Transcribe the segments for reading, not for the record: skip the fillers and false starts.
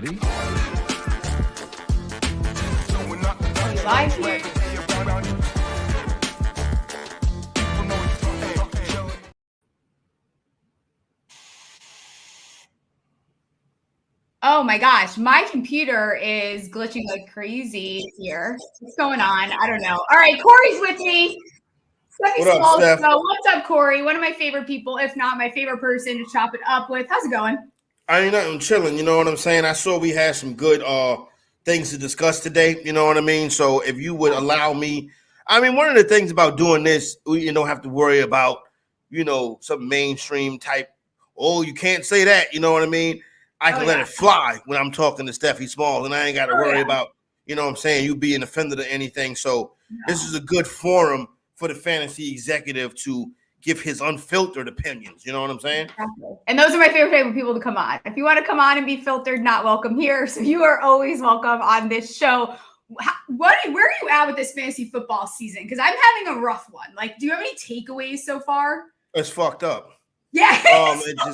Ready? Live here. Oh my gosh, my computer is glitching like crazy here. What's going on? I don't know. All right, Corey's with me. What up, Steph? What's up, Corey? One of my favorite people, if not my favorite person to chop it up with. How's it going? I'm chilling. You know what I'm saying? I saw we had some good things to discuss today. You know what I mean? So if you would allow me, one of the things about doing this, you don't have to worry about, some mainstream type. Oh, you can't say that. You know what I mean? I can let it fly when I'm talking to Stephie Smalls, and I ain't got to worry about, you know what I'm saying, you being offended or anything. So this is a good forum for the fantasy executive to give his unfiltered opinions. You know what I'm saying? Exactly. And those are my favorite type of people to come on. If you want to come on and be filtered, not welcome here. So you are always welcome on this show. Where are you at with this fantasy football season? Because I'm having a rough one. Like, do you have any takeaways so far? It's fucked up. Yeah.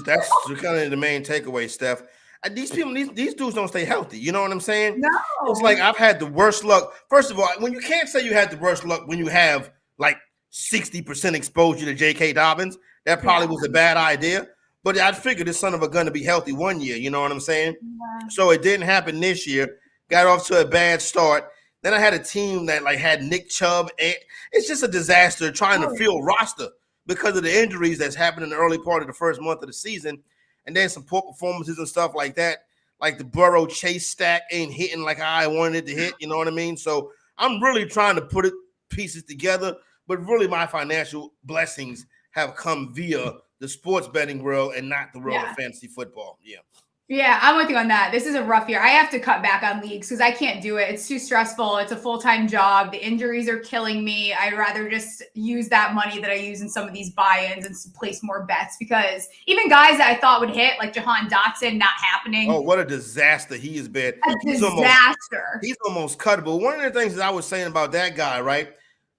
That's kind of the main takeaway, Steph. These people, these dudes don't stay healthy. You know what I'm saying? No. It's like I've had the worst luck. First of all, when you can't say you had the worst luck when you have like 60% exposure to J.K. Dobbins, that probably was a bad idea. But I figured this son of a gun to be healthy one year. You know what I'm saying? Yeah. So it didn't happen this year. Got off to a bad start. Then I had a team that like had Nick Chubb. It's just a disaster trying to fill roster because of the injuries that's happened in the early part of the first month of the season. And then some poor performances and stuff like that. Like the Burrow Chase stack ain't hitting like I wanted it to hit. You know what I mean? So I'm really trying to put pieces together. But really my financial blessings have come via the sports betting world and not the world of fantasy football. Yeah, I'm with you on that. This is a rough year. I have to cut back on leagues because I can't do it. It's too stressful. It's a full-time job. The injuries are killing me. I'd rather just use that money that I use in some of these buy-ins and place more bets because even guys that I thought would hit, like Jahan Dotson, not happening. Oh, what a disaster he has been. He's disaster. He's almost cuttable. One of the things that I was saying about that guy, right?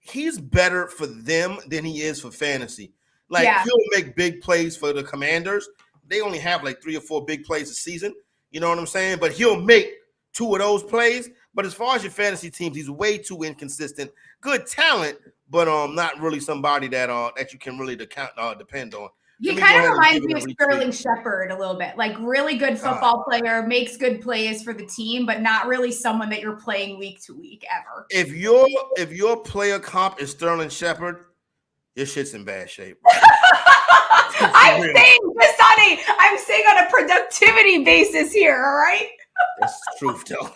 He's better for them than he is for fantasy. Like he'll make big plays for the Commanders. They only have like 3 or 4 big plays a season. You know what I'm saying? But he'll make 2 of those plays. But as far as your fantasy teams, he's way too inconsistent. Good talent, but not really somebody that you can really depend on. He kind of reminds me of Sterling Shepard a little bit. Like really good football player, makes good plays for the team, but not really someone that you're playing week to week ever. If your player comp is Sterling Shepard, your shit's in bad shape. I'm saying on a productivity basis here, all right? That's the truth, though. All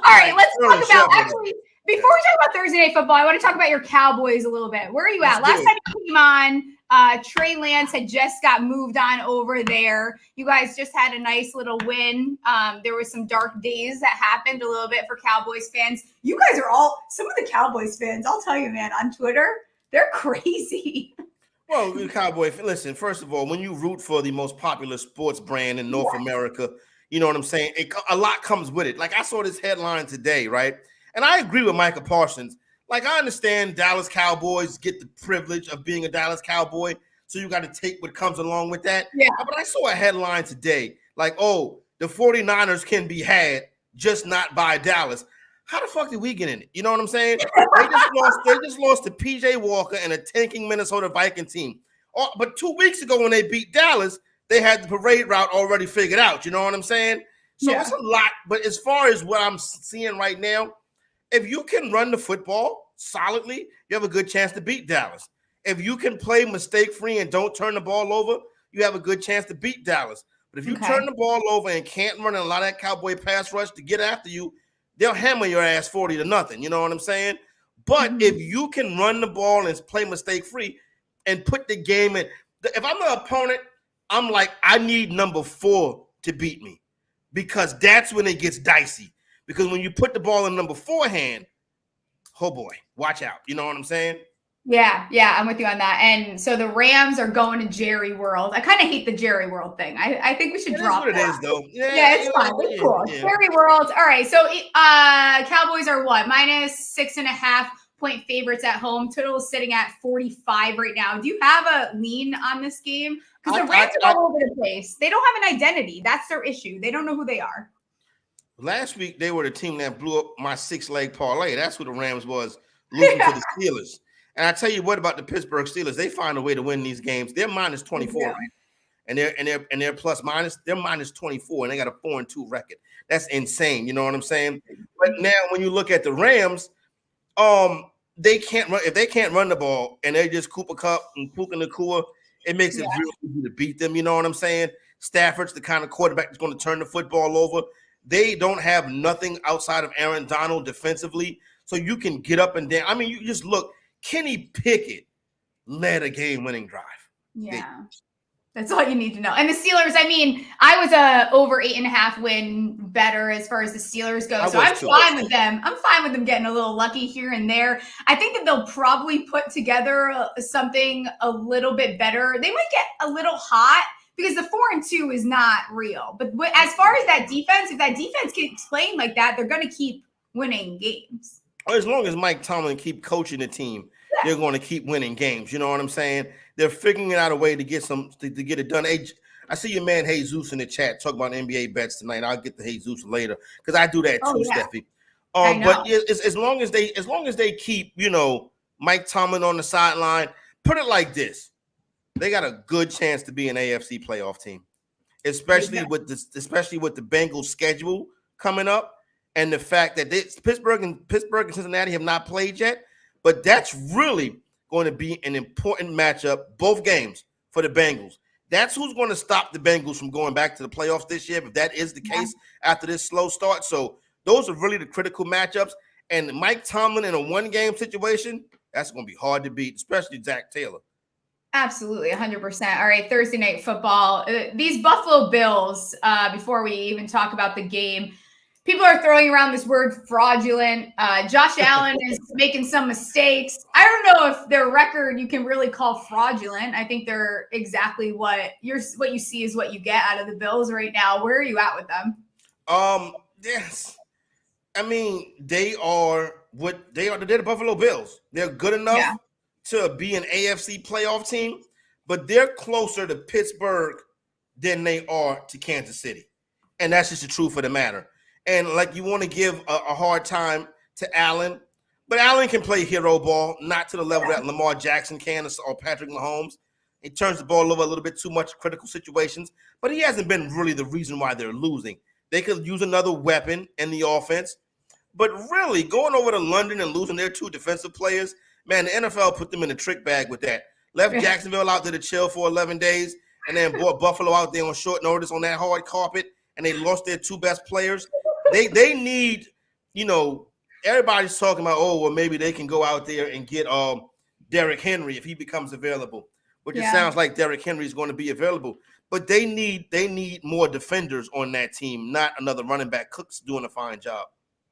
right, let's talk about actually before we talk about Thursday Night Football, I want to talk about your Cowboys a little bit. Where are you at? Last time you came on, Trey Lance had just got moved on over there. You guys just had a nice little win. There were some dark days that happened a little bit for Cowboys fans. You guys are some of the Cowboys fans, I'll tell you, man, on Twitter, they're crazy. Well, Cowboy, listen, first of all, when you root for the most popular sports brand in North America, you know what I'm saying? A lot comes with it. Like I saw this headline today, right? And I agree with Micah Parsons. Like I understand Dallas Cowboys get the privilege of being a Dallas Cowboy, so you got to take what comes along with that. Yeah. But I saw a headline today, like, oh, the 49ers can be had, just not by Dallas. How the fuck did we get in it? You know what I'm saying? They just lost to PJ Walker and a tanking Minnesota Viking team. But 2 weeks ago when they beat Dallas, they had the parade route already figured out. You know what I'm saying? So it's a lot. But as far as what I'm seeing right now, if you can run the football solidly, you have a good chance to beat Dallas. If you can play mistake-free and don't turn the ball over, you have a good chance to beat Dallas. But if you turn the ball over and can't run a lot of that Cowboy pass rush to get after you, they'll hammer your ass 40-0. You know what I'm saying? But if you can run the ball and play mistake-free and put the game in, if I'm an opponent, I'm like, I need number 4 to beat me because that's when it gets dicey. Because when you put the ball in number 4 hand, oh boy, watch out. You know what I'm saying? Yeah, I'm with you on that. And so the Rams are going to Jerry World. I kind of hate the Jerry World thing. I think we should drop that. It is, though. Yeah, it's fine. It's cool. Yeah. Jerry World. All right, so Cowboys are what? -6.5. point favorites at home. Total is sitting at 45 right now. Do you have a lean on this game? Because the Rams are all over the place. They don't have an identity. That's their issue. They don't know who they are. Last week, they were the team that blew up my 6-leg parlay. That's who the Rams was, losing to the Steelers. And I tell you what about the Pittsburgh Steelers, they find a way to win these games. They're minus 24 right now. And they're plus minus, they're minus 24, and they got a 4-2 record. That's insane. You know what I'm saying? But now when you look at the Rams, they can't run. If they can't run the ball and they just Cooper Kupp and Puka Nacua, it makes it real easy to beat them. You know what I'm saying? Stafford's the kind of quarterback that's going to turn the football over. They don't have nothing outside of Aaron Donald defensively, so you can get up and down. I mean, you just look. Kenny Pickett led a game-winning drive. Yeah, that's all you need to know. And the Steelers, I mean, I was over 8.5 win better as far as the Steelers go, so I'm fine with them. I'm fine with them getting a little lucky here and there. I think that they'll probably put together something a little bit better. They might get a little hot, because the 4-2 is not real. But as far as that defense, if that defense keeps playing like that, they're going to keep winning games. As long as Mike Tomlin keep coaching the team, they're going to keep winning games. You know what I'm saying? They're figuring out a way to get to get it done. Hey, I see your man Jesus in the chat talk about NBA bets tonight. I'll get to Jesus later because I do that too, Stephie. But as long as they keep, Mike Tomlin on the sideline, put it like this. They got a good chance to be an AFC playoff team, especially with the Bengals schedule coming up, and the fact that Pittsburgh and Cincinnati have not played yet. But that's really going to be an important matchup, both games for the Bengals. That's who's going to stop the Bengals from going back to the playoffs this year, if that is the case after this slow start. So those are really the critical matchups. And Mike Tomlin in a one-game situation, that's going to be hard to beat, especially Zach Taylor. Absolutely, 100%. All right, Thursday night football. These Buffalo Bills, before we even talk about the game, people are throwing around this word fraudulent. Josh Allen is making some mistakes. I don't know if their record you can really call fraudulent. I think they're exactly what you see is what you get out of the Bills right now. Where are you at with them? Yes. I mean, they're the Buffalo Bills. They're good enough to be an AFC playoff team, but they're closer to Pittsburgh than they are to Kansas City. And that's just the truth of the matter. And like, you want to give a hard time to Allen, but Allen can play hero ball, not to the level that Lamar Jackson can or Patrick Mahomes. He turns the ball over a little bit too much in critical situations, but he hasn't been really the reason why they're losing. They could use another weapon in the offense. But really, going over to London and losing their two defensive players, man, the NFL put them in a trick bag with that. Left Jacksonville out there to chill for 11 days and then brought Buffalo out there on short notice on that hard carpet, and they lost their two best players. They need, everybody's talking about, maybe they can go out there and get Derrick Henry if he becomes available, which it sounds like Derrick Henry is going to be available. But they need more defenders on that team, not another running back. Cook's doing a fine job.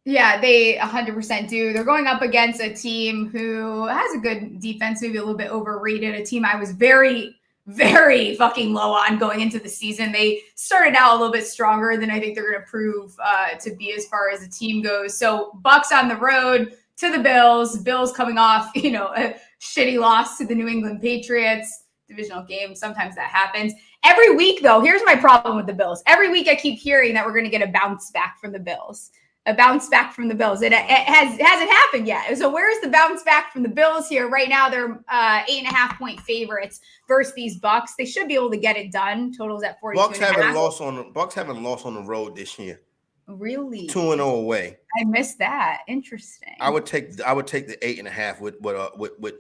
Yeah, they 100% do. They're going up against a team who has a good defense, maybe a little bit overrated, a team I was very, very fucking low on going into the season. They started out a little bit stronger than I think they're going to prove to be as far as the team goes. So Bucks on the road to the Bills. Bills coming off, a shitty loss to the New England Patriots. Divisional game. Sometimes that happens. Every week, though, here's my problem with the Bills. Every week I keep hearing that we're going to get a bounce back from the Bills. It hasn't happened yet. So where's the bounce back from the Bills here? Right now, they're 8.5 point favorites versus these Bucks. They should be able to get it done. Totals at 42. Bucks haven't lost on the road this year. Really? 2-0 away. I missed that. Interesting. I would take the 8.5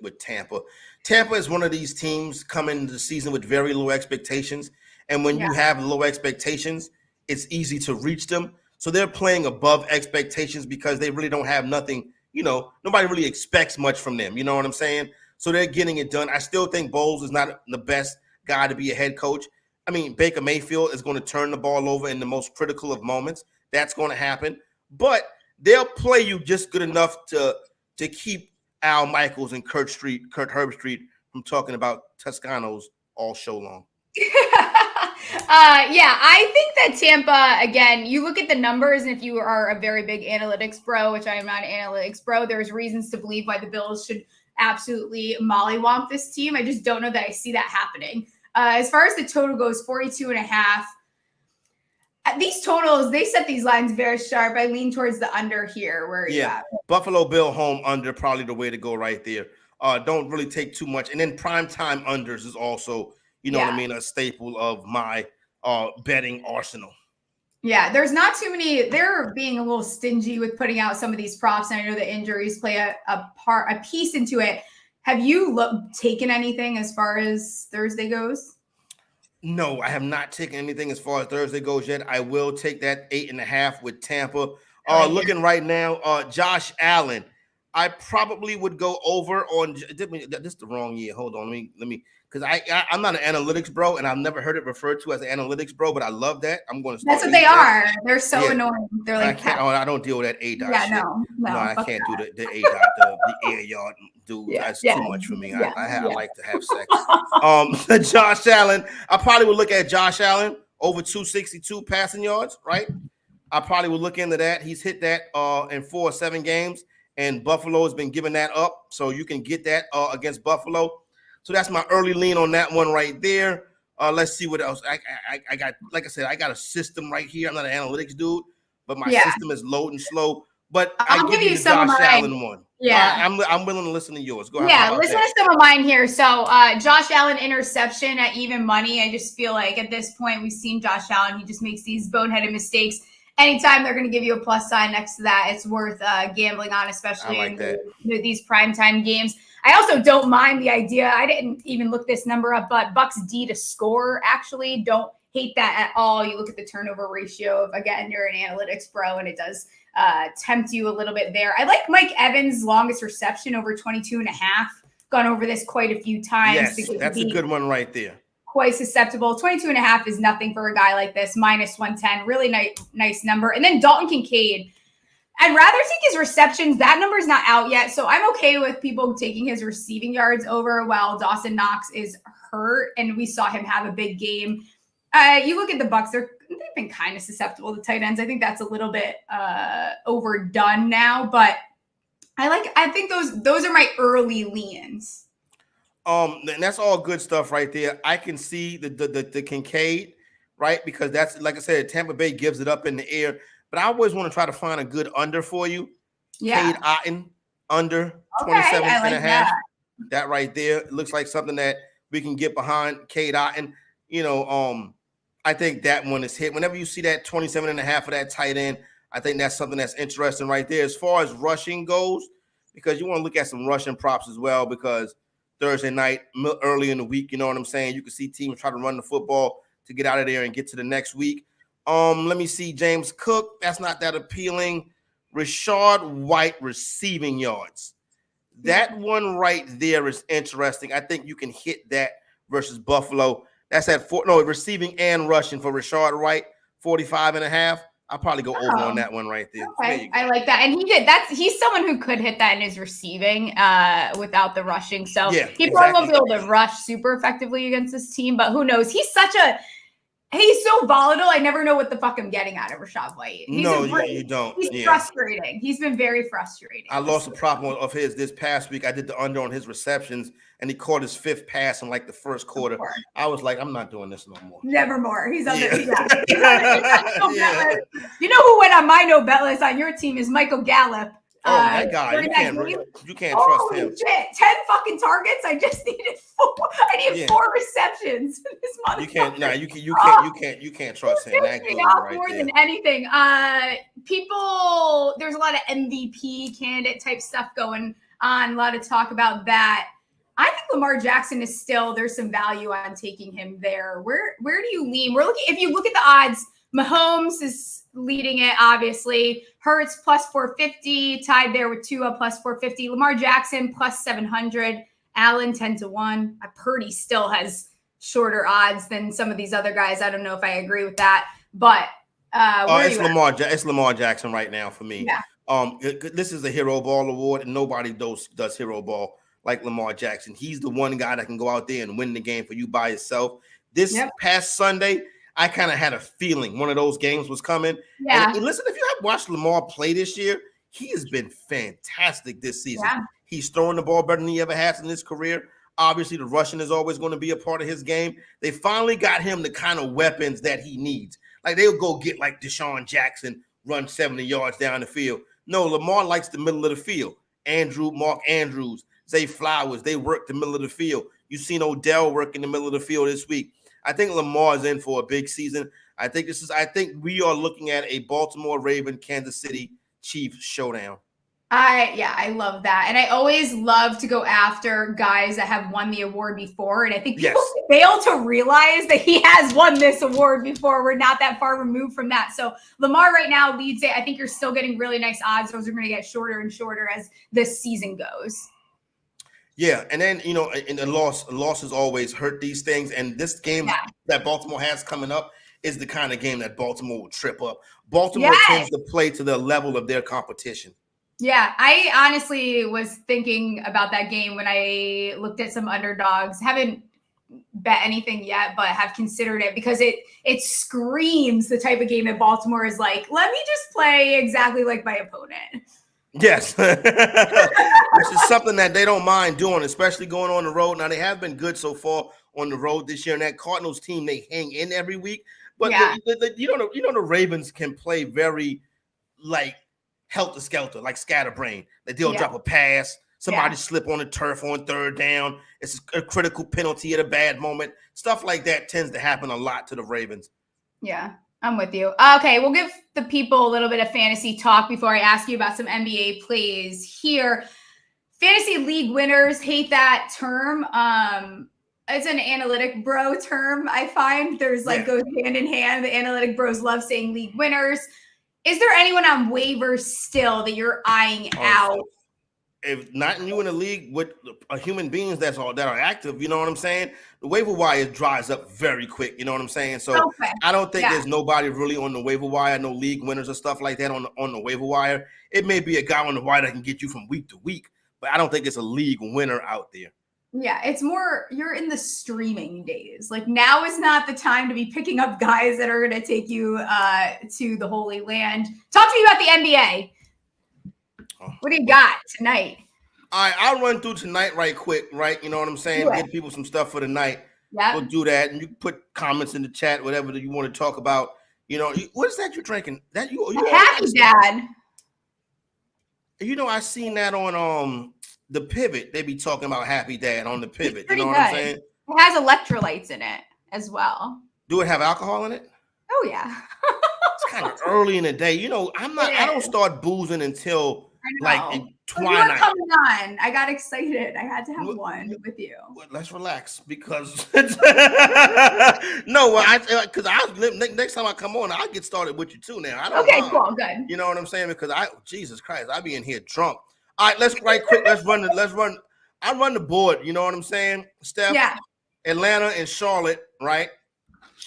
with Tampa. Tampa is one of these teams coming into the season with very low expectations, and when you have low expectations, it's easy to reach them. So they're playing above expectations because they really don't have nothing. Nobody really expects much from them. You know what I'm saying? So they're getting it done. I still think Bowles is not the best guy to be a head coach. I mean, Baker Mayfield is going to turn the ball over in the most critical of moments. That's going to happen. But they'll play you just good enough to keep Al Michaels and Kurt Herbstreit from talking about Toscanos all show long. Yeah, I think that Tampa, again, you look at the numbers, and if you are a very big analytics bro, which I am not an analytics bro, there's reasons to believe why the Bills should absolutely mollywomp this team. I just don't know that I see that happening. As far as the total goes, 42.5. These totals, they set these lines very sharp. I lean towards the under here. Where Buffalo Bill home under, probably the way to go right there. Don't really take too much. And then primetime unders is also, what I mean, a staple of my betting arsenal. Yeah, there's not too many. They're being a little stingy with putting out some of these props, and I know the injuries play a piece into it. Have you taken anything as far as Thursday goes? No, I have not taken anything as far as Thursday goes yet. I will take that 8.5 with Tampa. Looking right now, Josh Allen. I probably would go over on. This is the wrong year. Hold on, let me. Because I'm not an analytics bro, and I've never heard it referred to as an analytics bro, but I love that. I'm going to start. That's what they are. They're so annoying. They're like, I don't deal with that A dot. Yeah, shit. no, I can't do the A dot, the air yard dude. Yeah, That's too much for me. I like to have sex. Josh Allen. I probably would look at Josh Allen over 262 passing yards. Right. I probably would look into that. He's hit that in 4 or 7 games, and Buffalo has been giving that up, so you can get that against Buffalo. So that's my early lean on that one right there. Let's see what else. I got, like I said, I got a system right here. I'm not an analytics dude, but my system is loading slow. But I'll give you some Josh of mine. Allen one. Yeah, I'm willing to listen to yours. Go ahead. Yeah, listen to some of mine here. So Josh Allen interception at even money. I just feel like at this point we've seen Josh Allen. He just makes these boneheaded mistakes. Anytime they're going to give you a plus sign next to that, it's worth gambling on, especially in these primetime games. I also don't mind the idea. I didn't even look this number up, but Bucks D to score, actually, don't hate that at all. You look at the turnover ratio of, again, you're an analytics bro, and it does tempt you a little bit there. I like Mike Evans' longest reception over 22.5. Gone over this quite a few times. Yes, that's a good one right there. Quite susceptible. 22.5 is nothing for a guy like this. Minus 110, really nice number. And then Dalton Kincaid. I'd rather take his receptions. That number's not out yet, so I'm okay with people taking his receiving yards over while Dawson Knox is hurt, and we saw him have a big game. You look at the Bucks; they've been kind of susceptible to tight ends. I think that's a little bit overdone now, but I think those are my early leans. And that's all good stuff right there. I can see the Kincaid, right? Because that's, like I said, Tampa Bay gives it up in the air. But I always want to try to find a good under for you. Yeah. Cade Otton under 27.5. That right there looks like something that we can get behind. Cade Otton. I think that one is hit. Whenever you see that 27.5 for that tight end, I think that's something that's interesting right there. As far as rushing goes, because you want to look at some rushing props as well, because Thursday night, early in the week, you know what I'm saying? You can see teams try to run the football to get out of there and get to the next week. Let me see. James Cook. That's not that appealing. Rashad White receiving yards. That one right there is interesting. I think you can hit that versus Buffalo. That's at receiving and rushing for Rashad White, 45.5. I'll probably go over on that one right there. Okay. I like that. And he's someone who could hit that in his receiving without the rushing. So he probably won't be able to rush super effectively against this team, but who knows? He's so volatile. I never know what the fuck I'm getting out of Rashad White. You don't. He's frustrating. He's been very frustrating. I lost a prop of his this past week. I did the under on his receptions, and he caught his 5th pass in like the first quarter. I was like, I'm not doing this no more. Never more. He's under. You know who went on my no bet list on your team is Michael Gallup. Oh, that guy. You can't trust him. Shit. 10 fucking targets. I just needed 4. I need 4 receptions. This month. You can't trust him. That goes right more there. than anything. There's a lot of MVP candidate type stuff going on. A lot of talk about that. I think Lamar Jackson is still, there's some value on taking him there. Where do you lean? If you look at the odds, Mahomes is leading it, obviously. Hurts plus 450, tied there with Tua plus 450. Lamar Jackson plus 700. Allen 10-1. Purdy still has shorter odds than some of these other guys. I don't know if I agree with that, but it's Lamar Jackson right now for me. Yeah. This is a hero ball award, and nobody does hero ball like Lamar Jackson. He's the one guy that can go out there and win the game for you by yourself. This past Sunday, I kind of had a feeling one of those games was coming. Yeah. And listen, if you have watched Lamar play this year, he has been fantastic this season. Yeah. He's throwing the ball better than he ever has in his career. Obviously, the rushing is always going to be a part of his game. They finally got him the kind of weapons that he needs. Like they'll go get like Deshaun Jackson, run 70 yards down the field. No, Lamar likes the middle of the field. Mark Andrews, Zay Flowers, they work the middle of the field. You've seen Odell work in the middle of the field this week. I think Lamar is in for a big season. I think we are looking at a Baltimore Raven, Kansas City Chiefs showdown. I love that. And I always love to go after guys that have won the award before. And I think people fail to realize that he has won this award before. We're not that far removed from that. So Lamar right now leads it. I think you're still getting really nice odds. Those are going to get shorter and shorter as this season goes. Yeah, and then, and the losses always hurt these things. And this game that Baltimore has coming up is the kind of game that Baltimore will trip up. Baltimore tends to play to the level of their competition. Yeah, I honestly was thinking about that game when I looked at some underdogs. Haven't bet anything yet, but have considered it because it screams the type of game that Baltimore is like, let me just play exactly like my opponent. Yes, which is something that they don't mind doing, especially going on the road. Now, they have been good so far on the road this year, and that Cardinals team, they hang in every week. But the Ravens can play very like helter-skelter, like scatterbrain. Like they'll drop a pass, somebody slip on the turf on third down. It's a critical penalty at a bad moment. Stuff like that tends to happen a lot to the Ravens. Yeah, I'm with you. Okay, we'll give the people a little bit of fantasy talk before I ask you about some NBA plays here. Fantasy league winners hate that term. It's an analytic bro term, I find. There's goes hand in hand. The analytic bros love saying league winners. Is there anyone on waivers still that you're eyeing out? If not you in the league with human beings that are active, you know what I'm saying? The waiver wire dries up very quick, you know what I'm saying? So I don't think there's nobody really on the waiver wire, no league winners or stuff like that on the waiver wire. It may be a guy on the wire that can get you from week to week, but I don't think it's a league winner out there. Yeah, it's more you're in the streaming days. Like now is not the time to be picking up guys that are going to take you to the Holy Land. Talk to me about the NBA. What do you got tonight? All right, I'll run through tonight right quick, right? You know what I'm saying? Give people some stuff for the night. Yeah. We'll do that. And you can put comments in the chat, whatever that you want to talk about. What is that you're drinking? That you Happy Dad. I seen that on the Pivot. They be talking about Happy Dad on the Pivot. You know what good. I'm saying? It has electrolytes in it as well. Do it have alcohol in it? Oh yeah. It's kind of early in the day. I don't start boozing until like twilight. You were coming on. I got excited. I had to have one with you. Well, let's relax because next time I come on, I'll get started with you too. Now I don't. Okay, cool, good. You know what I'm saying? Because Jesus Christ, I be in here drunk. All right, let's run. I run the board. You know what I'm saying, Steph? Yeah. Atlanta and Charlotte, right?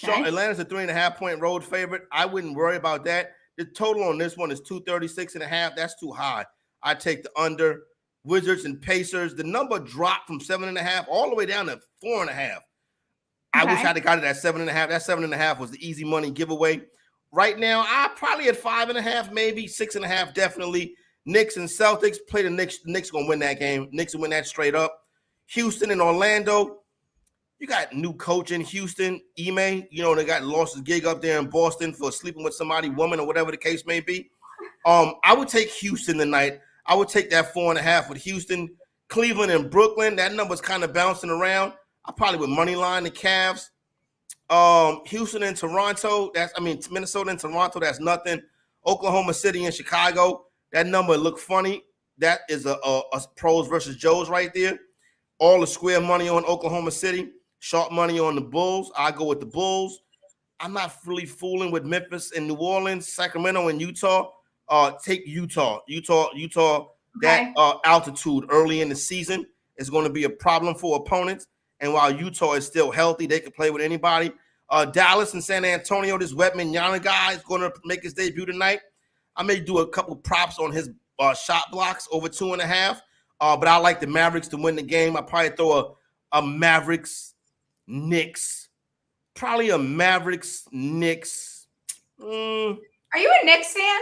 Okay. Atlanta's a 3.5-point road favorite. I wouldn't worry about that. The total on this one is 236.5. That's too high. I take the under. Wizards and Pacers. The number dropped from 7.5 all the way down to 4.5. I wish I'd have got it at 7.5. That 7.5 was the easy money giveaway. Right now, I'm probably at 5.5, maybe 6.5, definitely. Knicks and Celtics. Play the Knicks. The Knicks gonna win that game. Knicks will win that straight up. Houston and Orlando. You got new coach in Houston, Ime. They lost his gig up there in Boston for sleeping with somebody, woman, or whatever the case may be. I would take Houston tonight. I would take that 4.5 with Houston. Cleveland and Brooklyn. That number's kind of bouncing around. I probably would money line the Cavs. Houston and Toronto. Minnesota and Toronto. That's nothing. Oklahoma City and Chicago. That number look funny. That is a pros versus Joes right there. All the square money on Oklahoma City. Sharp money on the Bulls. I go with the Bulls. I'm not really fooling with Memphis and New Orleans, Sacramento and Utah. Take Utah. Utah. That altitude early in the season is going to be a problem for opponents. And while Utah is still healthy, they can play with anybody. Dallas and San Antonio, this Wetman-Yana guy is going to make his debut tonight. I may do a couple props on his shot blocks over 2.5. But I like the Mavericks to win the game. I probably throw a Mavericks Knicks Probably a Mavericks, Knicks. Are you a Knicks fan?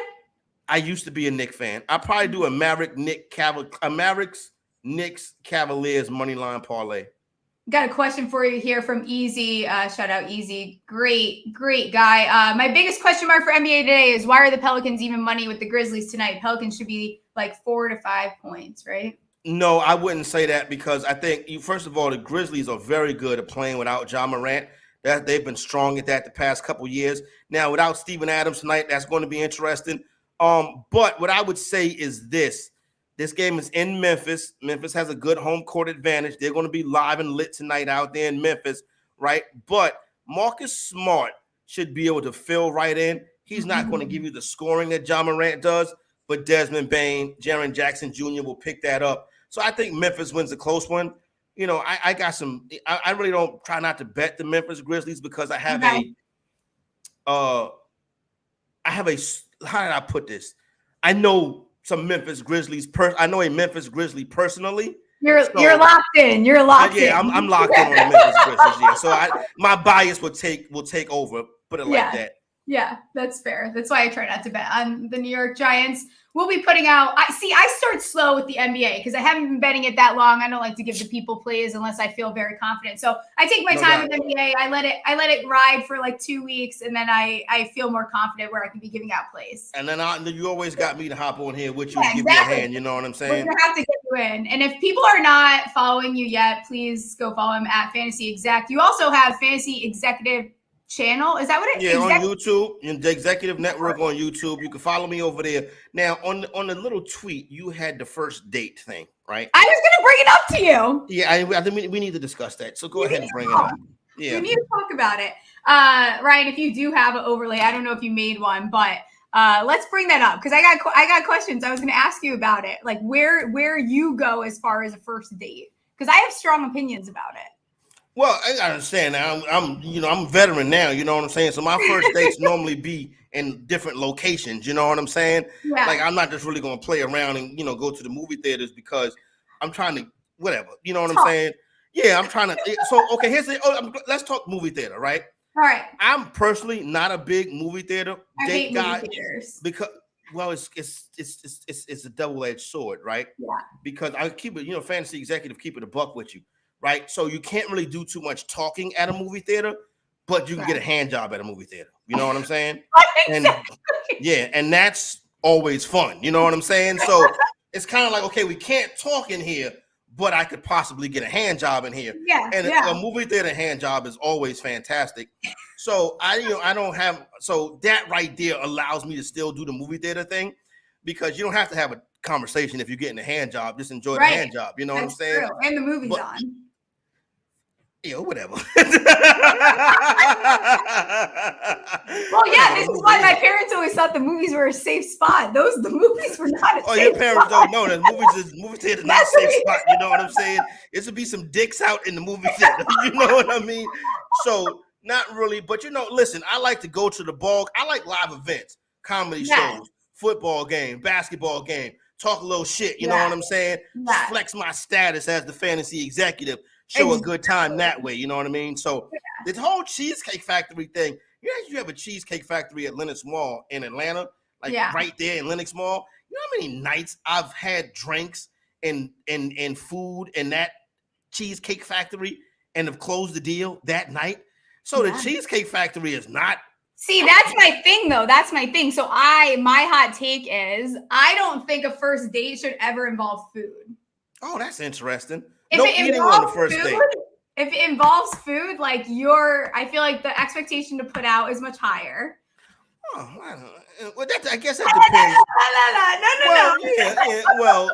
I used to be a Knicks fan. I probably do a Mavericks, Knicks, Cavaliers money line parlay. Got a question for you here from Easy. Shout out Easy. Great guy. My biggest question mark for NBA today is why are the Pelicans even money with the Grizzlies tonight? Pelicans should be like 4 to 5 points, right? No, I wouldn't say that because I think, first of all, the Grizzlies are very good at playing without Ja Morant. That they've been strong at that the past couple years. Now, without Steven Adams tonight, that's going to be interesting. But what I would say is this game is in Memphis. Memphis has a good home court advantage. They're going to be live and lit tonight out there in Memphis, right? But Marcus Smart should be able to fill right in. He's not going to give you the scoring that Ja Morant does, but Desmond Bane, Jaren Jackson Jr. will pick that up. So I think Memphis wins a close one. I got some. I really don't try not to bet the Memphis Grizzlies because I have how did I put this? I know some Memphis Grizzlies. I know a Memphis Grizzly personally. You're locked in. You're locked in. Yeah, I'm locked in on the Memphis Grizzlies. Yeah, so my bias will take over. Put it like that. Yeah, that's fair. That's why I try not to bet on the New York Giants. We'll be putting out. I start slow with the NBA because I haven't been betting it that long. I don't like to give the people plays unless I feel very confident. So I take my time with NBA. I let it ride for like 2 weeks, and then I feel more confident where I can be giving out plays. And then you always got me to hop on here with you and give you a hand. You know what I'm saying? We're gonna have to get you in. And if people are not following you yet, please go follow him at Fantasy Exec. You also have Fantasy Executive channel. Is that what it is? Yeah, on YouTube, in the Executive Network on YouTube. You can follow me over there. Now, on the little tweet, you had the first date thing, right? I was gonna bring it up to you. Yeah, I think we need to discuss that. So go ahead and bring it up. Yeah, we need to talk about it. Ryan, if you do have an overlay, I don't know if you made one, but let's bring that up because I got questions. I was gonna ask you about it, like where you go as far as a first date, because I have strong opinions about it. Well, I understand. I'm a veteran now. You know what I'm saying. So my first dates normally be in different locations. You know what I'm saying. Yeah. Like I'm not just really going to play around and go to the movie theaters because I'm trying to whatever. You know what I'm saying. Yeah, I'm trying to. So okay, let's talk movie theater, right? All right. I'm personally not a big movie theater date guy because it's a double-edged sword, right? Yeah. Because I keep it. Fantasy Executive keep it a buck with you. Right, so you can't really do too much talking at a movie theater, but you can get a hand job at a movie theater. You know what I'm saying? And that's always fun. You know what I'm saying? So it's kind of like, okay, we can't talk in here, but I could possibly get a hand job in here. Yeah, and a movie theater hand job is always fantastic. So I don't have that right there allows me to still do the movie theater thing because you don't have to have a conversation if you're getting a hand job. Just enjoy the hand job. You know what I'm saying? True. And the movie's on. Yeah, whatever. Well, yeah, this is why my parents always thought the movies were a safe spot. The movies were not a safe spot. Your parents don't know that movie theater is not a safe spot. You know what I'm saying? It should be some dicks out in the movie theater. You know what I mean? So not really, but listen, I like to go to the ball. I like live events, comedy shows, football game, basketball game, talk a little shit. You know what I'm saying? Flex my status as the fantasy executive. Show a good time that way, you know what I mean? So the whole Cheesecake Factory thing, you have a Cheesecake Factory at Lenox Mall in Atlanta, right there in Lenox Mall. You know how many nights I've had drinks and food in that Cheesecake Factory and have closed the deal that night? So the Cheesecake Factory is not. See, that's my thing, though. That's my thing. So my hot take is I don't think a first date should ever involve food. Oh, that's interesting. If it involves food, like I feel like the expectation to put out is much higher. Oh, I guess that depends. No. Well,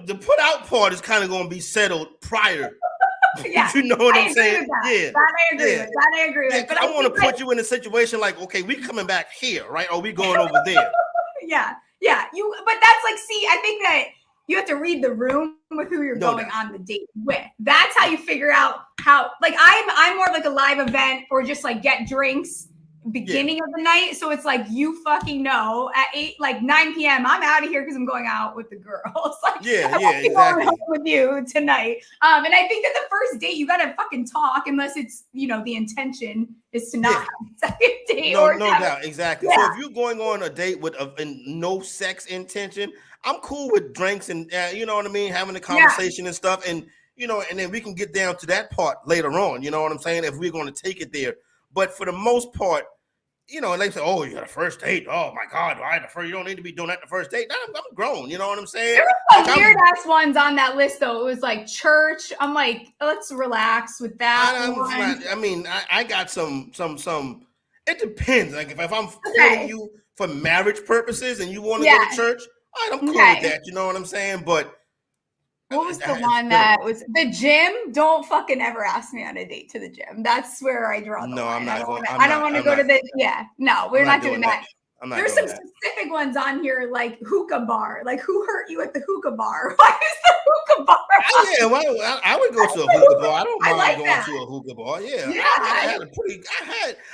the put out part is kind of going to be settled prior. Yeah, you know what I'm saying? Yeah, that I agree with. But I want to put you in a situation like, okay, we coming back here, right? Or we going over there? Yeah. But that's like, see, I think that you have to read the room with who you're going on the date with. That's how you figure out how. Like I'm more like a live event or just like get drinks beginning of the night. So it's like, you fucking know at 9 p.m. I'm out of here because I'm going out with the girls. Like, Yeah, I won't be exactly. going home with you tonight. And I think that the first date, you gotta fucking talk, unless it's, the intention is to not have a second date. No doubt, exactly. Yeah. So if you're going on a date with no sex intention, I'm cool with drinks and you know what I mean, having a conversation and stuff, and and then we can get down to that part later on. You know what I'm saying? If we're going to take it there, but for the most part, they say, "Oh, you got a first date? Oh my God, you don't need to be doing that the first date." I'm grown. You know what I'm saying? There were some weird ass ones on that list though. It was like church. I'm like, let's relax with that. I got some. It depends. Like if I'm courting you for marriage purposes and you want to go to church, all right, I'm cool with that. You know what I'm saying? But what was the one that was the gym? Don't fucking ever ask me on a date to the gym. That's where I draw the line. No, I'm not going. I don't want to go to the. Yeah, no, we're not doing that. There's some specific ones on here, like hookah bar. Like, who hurt you at the hookah bar? Why is the hookah bar? I would go to a hookah bar. I don't mind going to a hookah bar. Yeah,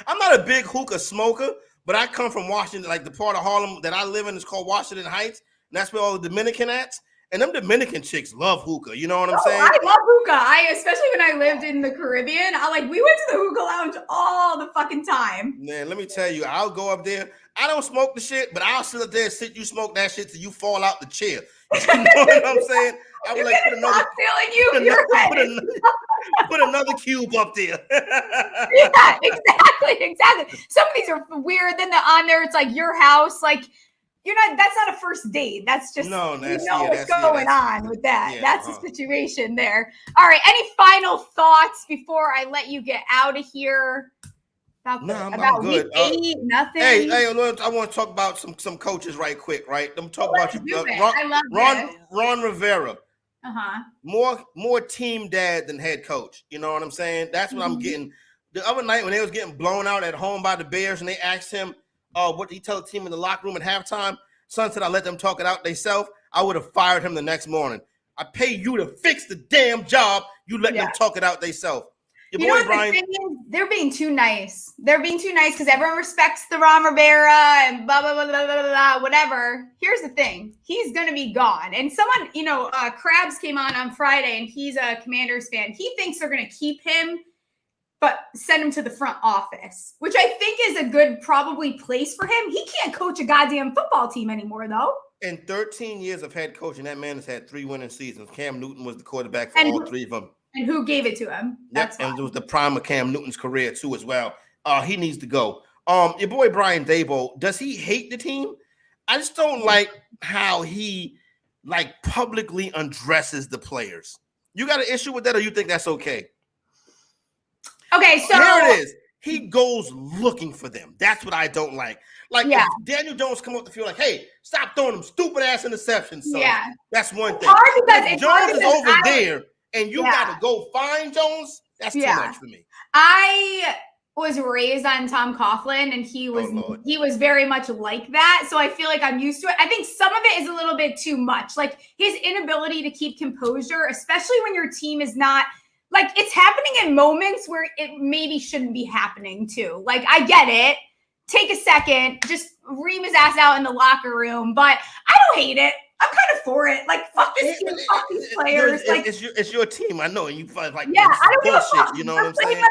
I'm not a big hookah smoker, but I come from Washington. Like the part of Harlem that I live in is called Washington Heights, and that's where all the Dominican at. And them Dominican chicks love hookah. You know what I'm saying? I love hookah. Especially when I lived in the Caribbean. We went to the hookah lounge all the fucking time. Man, let me tell you, I'll go up there. I don't smoke the shit, but I'll sit up there and sit you smoke that shit till you fall out the chair. You know what I'm saying? I would like put another cube up there. Yeah, exactly. Some of these are weird. Then on there, it's like your house, like. That's not a first date. That's just, what's going on with that. Yeah, that's the situation there. All right. Any final thoughts before I let you get out of here? I'm good. Nothing. Hey, I want to talk about some coaches right quick, right? I'm talking about you. Ron Rivera. More team dad than head coach. You know what I'm saying? That's what I'm getting. The other night when they was getting blown out at home by the Bears and they asked him, what did he tell the team in the locker room at halftime? Son said, I let them talk it out themselves. I would have fired him the next morning. I pay you to fix the damn job. You let them talk it out themselves. Your boy Brian. They're being too nice. They're being too nice because everyone respects the Ron Rivera and blah, blah, blah, blah, blah, blah, whatever. Here's the thing. He's going to be gone. And someone, Krabs came on Friday and he's a Commanders fan. He thinks they're going to keep him but send him to the front office, which I think is a good probably place for him. He can't coach a goddamn football team anymore, though. In 13 years of head coaching, that man has had 3 winning seasons. Cam Newton was the quarterback for all 3 of them. And who gave it to him? And it was the prime of Cam Newton's career, too, as well. He needs to go. Your boy Brian Daboll, does he hate the team? I just don't like how he, publicly undresses the players. You got an issue with that, or you think that's okay? Okay, so here it is. He goes looking for them. That's what I don't like. If Daniel Jones come up the field hey, stop throwing them stupid ass interceptions. So that's one thing. If Jones is over there and you got to go find Jones, that's too much for me. I was raised on Tom Coughlin, and he was very much like that. So I feel like I'm used to it. I think some of it is a little bit too much. Like his inability to keep composure, especially when your team is not. It's happening in moments where it maybe shouldn't be happening too. I get it. Take a second, just ream his ass out in the locker room, but I don't hate it. I'm kind of for it. Fuck this team, fuck these players. It's your team, I know, and you find I don't give a fuck. You know what I'm saying?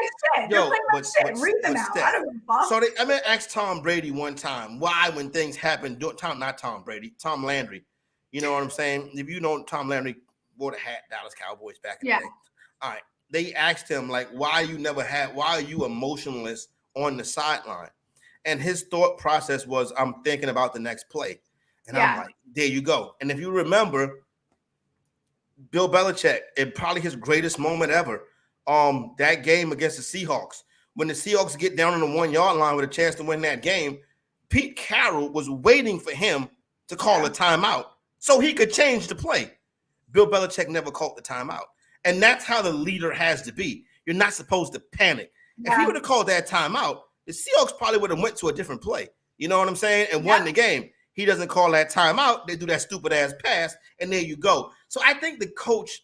Read them out. I don't give a fuck. So I asked Tom Brady one time why, when things happen, not Tom Brady, Tom Landry. You know what I'm saying? If you know Tom Landry wore the hat, Dallas Cowboys back in the day. All right. They asked him, why are you emotionless on the sideline? And his thought process was, I'm thinking about the next play. And I'm like, there you go. And if you remember, Bill Belichick, probably his greatest moment ever, that game against the Seahawks. When the Seahawks get down on the 1-yard line with a chance to win that game, Pete Carroll was waiting for him to call a timeout so he could change the play. Bill Belichick never called the timeout. And that's how the leader has to be. You're not supposed to panic. Yeah. If he would have called that timeout, the Seahawks probably would have went to a different play. You know what I'm saying? And won the game. He doesn't call that timeout. They do that stupid ass pass, and there you go. So I think the coach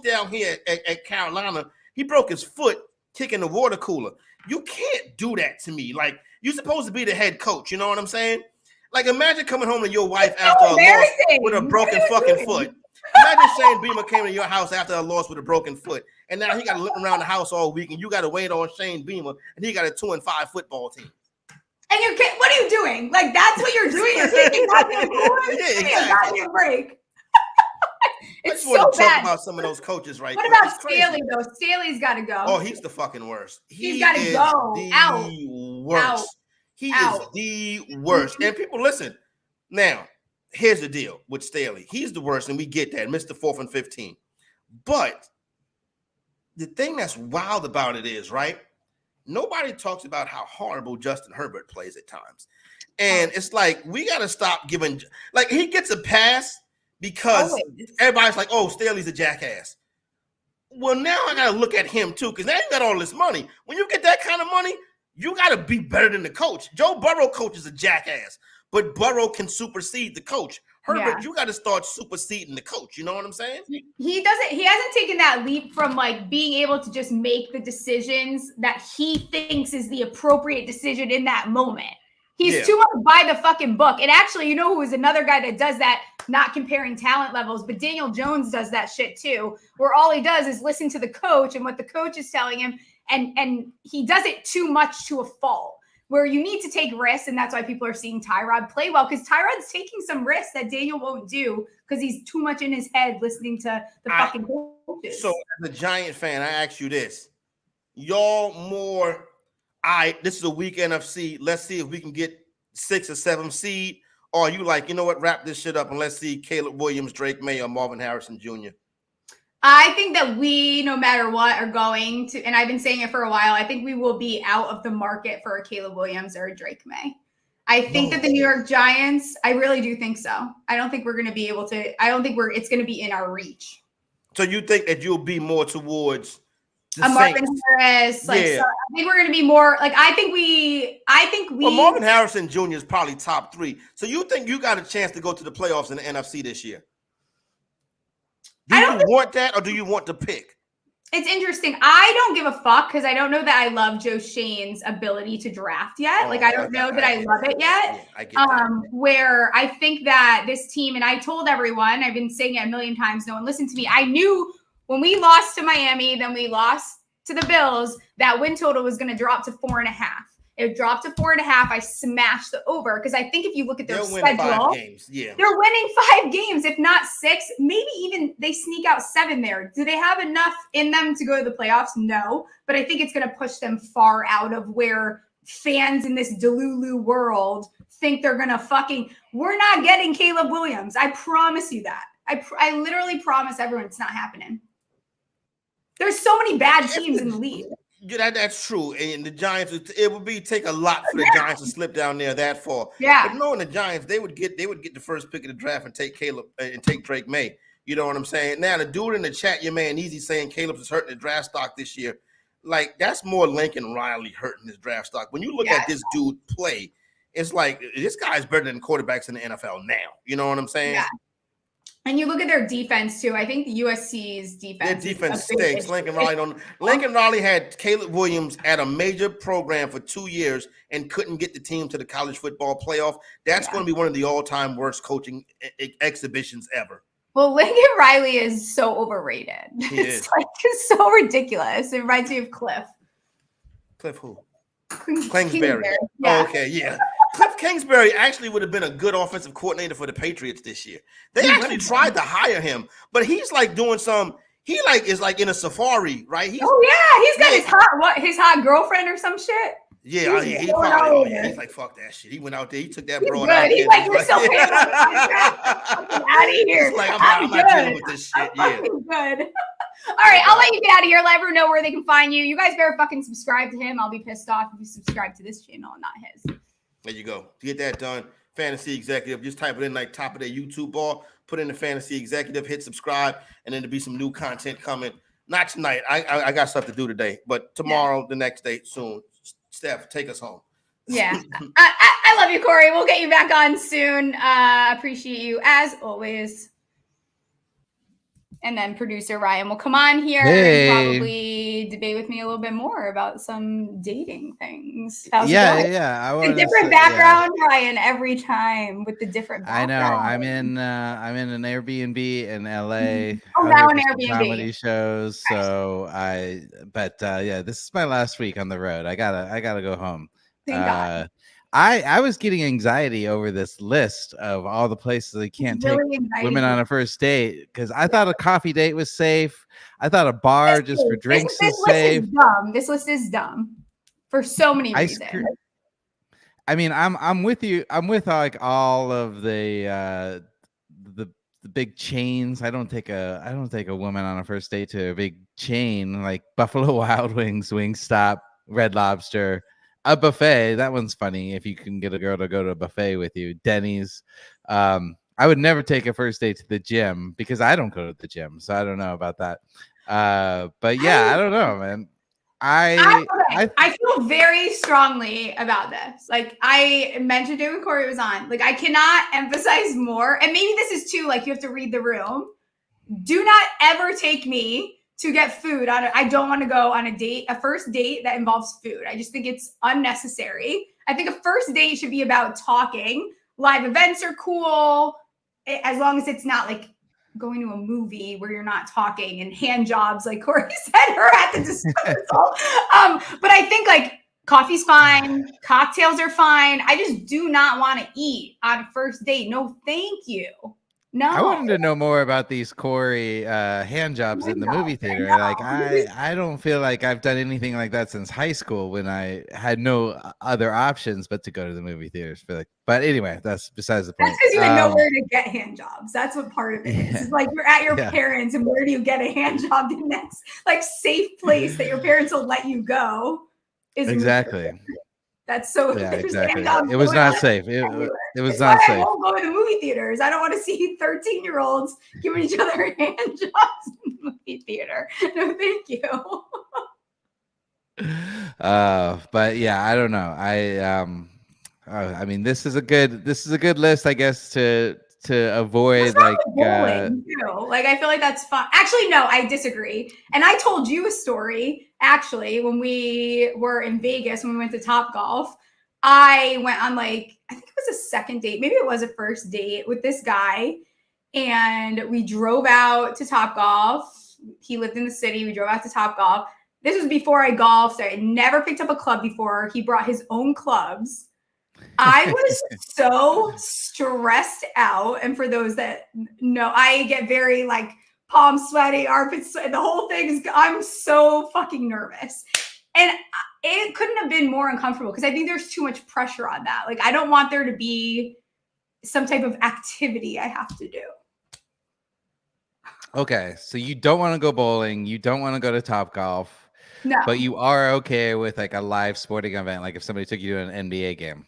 down here at Carolina, he broke his foot kicking the water cooler. You can't do that to me. You're supposed to be the head coach. You know what I'm saying? Like, imagine coming home to your wife after a loss with a broken fucking foot. Imagine Shane Beamer came to your house after a loss with a broken foot, and now he got to look around the house all week, and you got to wait on Shane Beamer, and he got a 2-5 football team. And your kid, what are you doing? Like, that's what you're doing? You're taking a goddamn break. It's so bad. I just want to talk about some of those coaches right What about Staley, though? Staley's got to go. Oh, he's the fucking worst. He's got to go. Out. Worst. He is the worst. And people, listen. Now, here's the deal with Staley. He's the worst, and we get that. Mr. 4th and 15. But the thing that's wild about it is, right? Nobody talks about how horrible Justin Herbert plays at times. And it's like, we got to stop giving, like, he gets a pass because everybody's like, oh, Staley's a jackass. Well, now I got to look at him too, because now you got all this money. When you get that kind of money, you got to be better than the coach. Joe Burrow coach is a jackass, but Burrow can supersede the coach. Herbert, you got to start superseding the coach. You know what I'm saying? He hasn't taken that leap from like being able to just make the decisions that he thinks is the appropriate decision in that moment. He's too much by the fucking book. And actually, you know who is another guy that does that, not comparing talent levels, but Daniel Jones does that shit too, where all he does is listen to the coach and what the coach is telling him. And he does it too much to a fault. Where you need to take risks, and that's why people are seeing Tyrod play well, because Tyrod's taking some risks that Daniel won't do because he's too much in his head listening to the fucking coaches. So, as a Giant fan, I ask you this. Y'all more, this is a weak NFC. Let's see if we can get 6 or 7 seed. Or are you like, you know what, wrap this shit up and let's see Caleb Williams, Drake May, or Marvin Harrison Jr.? I think that we, no matter what, are going to, and I've been saying it for a while, I think we will be out of the market for a Caleb Williams or a Drake May. I think that the New York Giants, I really do think so. I don't think we're going to be able to, I don't think it's going to be in our reach. So you think that you'll be more towards a Marvin Harris? Like, so I think we're going to be more, like, I think we. Well, Marvin Harrison Jr. is probably top 3. So you think you got a chance to go to the playoffs in the NFC this year? Do you want that, or do you want to pick? It's interesting. I don't give a fuck because I don't know that I love Joe Shane's ability to draft yet. I don't know that I love it yet. Yeah, I get that. Where I think that this team, and I told everyone, I've been saying it a million times, no one listened to me. I knew when we lost to Miami, then we lost to the Bills, that win total was going to drop to 4.5. It dropped to 4.5. I smashed the over because I think if you look at their schedule, 5 games. Yeah, they're winning 5 games, if not 6. Maybe even they sneak out 7 there. Do they have enough in them to go to the playoffs? No, but I think it's going to push them far out of where fans in this Delulu world think they're going to fucking. We're not getting Caleb Williams. I promise you that. I literally promise everyone it's not happening. There's so many bad teams in the league. Yeah, that's true. And the Giants, it would take a lot for the Giants to slip down there that far. Yeah. But knowing the Giants, they would get the first pick of the draft and take Caleb and take Drake May. You know what I'm saying? Now the dude in the chat, your man Easy, saying Caleb is hurting the draft stock this year. Like, that's more Lincoln Riley hurting his draft stock. When you look at this dude play, it's like this guy's better than quarterbacks in the NFL now. You know what I'm saying? Yeah. And you look at their defense too. I think USC's defense. Their defense stinks. Lincoln Riley had Caleb Williams at a major program for 2 years and couldn't get the team to the college football playoff. That's going to be one of the all-time worst coaching exhibitions ever. Well, Lincoln Riley is so overrated. It's so ridiculous. It reminds me of Cliff. Cliff who? Kingsbury. Yeah. Oh, okay, yeah. Cliff Kingsbury actually would have been a good offensive coordinator for the Patriots this year. They actually tried to hire him, but he's like doing he is like in a safari, right? He's got his hot girrofriend or some shit. Yeah, he's like, fuck that shit. He went out there, he took that broad out. He's like, you're so bad. Out of here. He's like, I'm not dealing with this shit. Yeah. Good. All right, I'll let you get out of here. Let everyone know where they can find you. You guys better fucking subscribe to him. I'll be pissed off if you subscribe to this channel and not his. There you go. To get that done, Fantasy Executive, just type it in like top of their YouTube bar, put in the Fantasy Executive, hit subscribe, and then there'll be some new content coming. Not tonight. I got stuff to do today, but tomorrow, the next day, soon. Steph, take us home. Yeah. I love you, Corey. We'll get you back on soon. Appreciate you as always. And then producer Ryan will come on here and probably maybe debate with me a little bit more about some dating things. Yeah. I want a different background, Ryan, every time with the different background. I know. I'm in an Airbnb in LA. Oh, now an Airbnb. Comedy shows. So this is my last week on the road. I gotta go home. Thank God. I was getting anxiety over this list of all the places they can't take women on a first date because I thought a coffee date was safe. I thought a bar just for drinks is safe. This list is dumb for so many reasons. I mean, I'm with you. I'm with like all of the big chains. I don't take a woman on a first date to a big chain like Buffalo Wild Wings, Wingstop, Red Lobster. A buffet, that one's funny if you can get a girl to go to a buffet with you. Denny's. I would never take a first date to the gym because I don't go to the gym, so I don't know about that. But yeah, I don't know, man. I feel very strongly about this. Like I mentioned it when Corey was on. Like I cannot emphasize more. And maybe this is too like you have to read the room. Do not ever take me to get food I don't want to go on a first date that involves food. I just think it's unnecessary. I think a first date should be about talking. Live events are cool as long as it's not like going to a movie where you're not talking and hand jobs like Corey said her at the disposal. But I think like coffee's fine, cocktails are fine. I just do not want to eat on a first date. No, thank you. No. I wanted to know more about these Corey hand jobs in the movie theater. Like I don't feel like I've done anything like that since high school when I had no other options but to go to the movie theaters. But anyway, that's besides the point. That's because you had nowhere to get hand jobs. That's what part of it is. It's like you're at your parents, and where do you get a hand job? The next like safe place that your parents will let you go is exactly. That's so exactly. It was not safe. It was not safe. I won't go to the movie theaters. I don't want to see 13-year-olds giving each other hand jobs in the movie theater. No, thank you. But yeah, I don't know. I mean, this is a good list, I guess, to avoid like bowling too. Like I feel like that's fun. Actually, no, I disagree. And I told you a story actually when we were in Vegas when we went to Top Golf. I went on like I think it was a second date, maybe it was a first date with this guy, and we drove out to Top Golf. He lived in the city. We drove out to Top Golf. This was before I golfed. I had never picked up a club before. He brought his own clubs. I was so stressed out. And for those that know, I get very like palm sweaty, armpits, the whole thing is, I'm so fucking nervous. And it couldn't have been more uncomfortable because I think there's too much pressure on that. Like, I don't want there to be some type of activity I have to do. Okay. So you don't want to go bowling. You don't want to go to Top Golf. No. But you are okay with like a live sporting event. Like if somebody took you to an NBA game.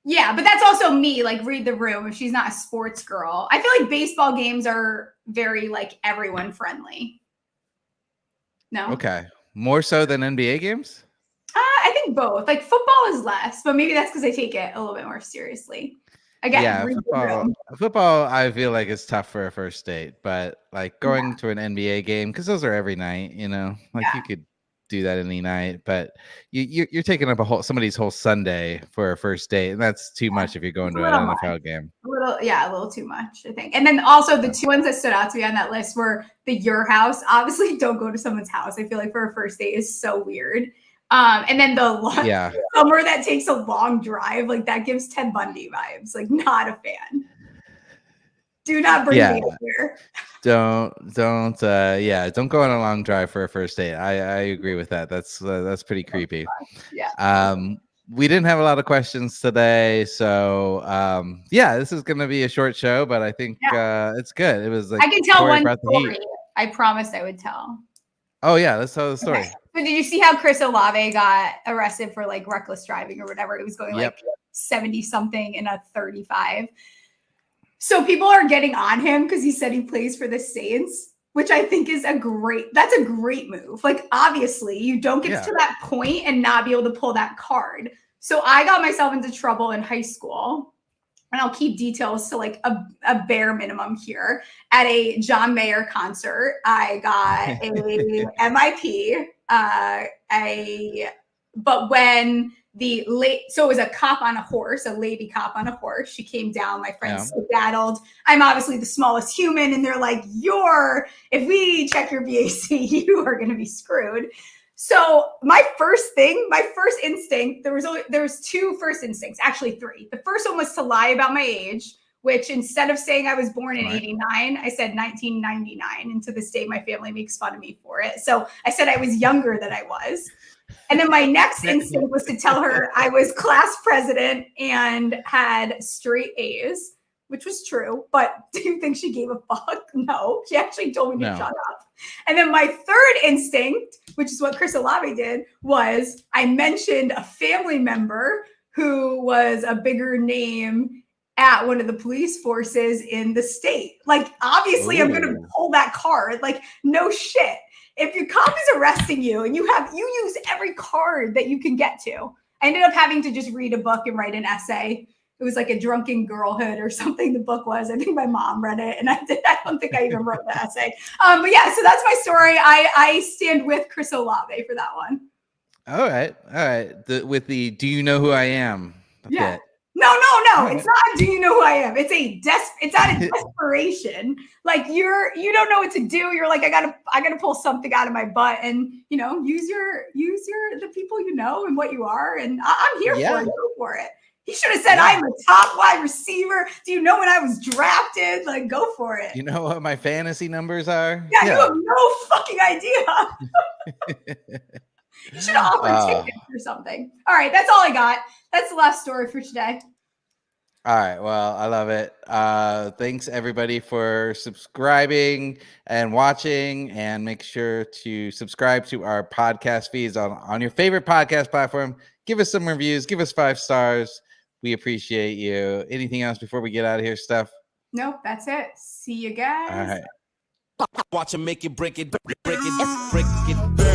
Yeah, but that's also me, like read the room if she's not a sports girl. I feel like baseball games are very like everyone friendly. No. Okay. More so than NBA games? I think both. Like football is less, but maybe that's because I take it a little bit more seriously. Again, yeah, football I feel like is tough for a first date, but like going to an NBA game, because those are every night, you know, like you could do that any night, but you're taking up somebody's whole Sunday for a first date, and that's too much if you're going to an NFL game. A little too much, I think. And then also the two ones that stood out to me on that list were your house. Obviously, don't go to someone's house. I feel like for a first date is so weird. And then somewhere that takes a long drive, like that gives Ted Bundy vibes. Like, not a fan. Do not bring me up here. Don't go on a long drive for a first date. I agree with that. That's pretty creepy. Yeah. We didn't have a lot of questions today, so this is gonna be a short show, but I think it's good. It was like I can tell one story. I promised I would tell. Oh yeah, let's tell the story. Okay. So did you see how Chris Olave got arrested for like reckless driving or whatever? It was going like 70 something in a 35. So people are getting on him because he said he plays for the Saints, which I think is a great move. Like, obviously, you don't get to that point and not be able to pull that card. So I got myself into trouble in high school and I'll keep details to like a bare minimum here. At a John Mayer concert, I got a MIP. But when so it was a cop on a horse, a lady cop on a horse. She came down. My friend skedaddled. I'm obviously the smallest human, and they're like, if we check your BAC, you are going to be screwed. So my first instinct, there was two first instincts, actually three. The first one was to lie about my age, which instead of saying I was born in 89, I said 1999. And to this day, my family makes fun of me for it. So I said I was younger than I was. And then my next instinct was to tell her I was class president and had straight A's, which was true. But do you think she gave a fuck? No, she actually told me to shut up. And then my third instinct, which is what Chris Olave did, was I mentioned a family member who was a bigger name at one of the police forces in the state. Like, obviously, I'm going to pull that card. Like, no shit. If your cop is arresting you and you use every card that you can get to. I ended up having to just read a book and write an essay. It was like a drunken girlhood or something. The book was. I think my mom read it, and I don't think I even wrote the essay. But yeah, so that's my story. I stand with Chris Olave for that one. All right. With the "Do you know who I am?" Yeah. bit. No. It's not. Do you know who I am? It's out of desperation. Like you don't know what to do. You're like, I gotta pull something out of my butt, and use the people you know and what you are, and I'm here for it. Go for it. He should have said, I'm a top wide receiver. Do you know when I was drafted? Like, go for it. You know what my fantasy numbers are? Yeah. You have no fucking idea. You should have offered tickets or something. All right, that's all I got. That's the last story for today. All right. Well, I love it. Thanks everybody for subscribing and watching, and make sure to subscribe to our podcast feeds on your favorite podcast platform. Give us some reviews. Give us 5 stars. We appreciate you. Anything else before we get out of here, Steph? Nope, that's it. See you guys. All right. Watch him make it, break it, break it, break it.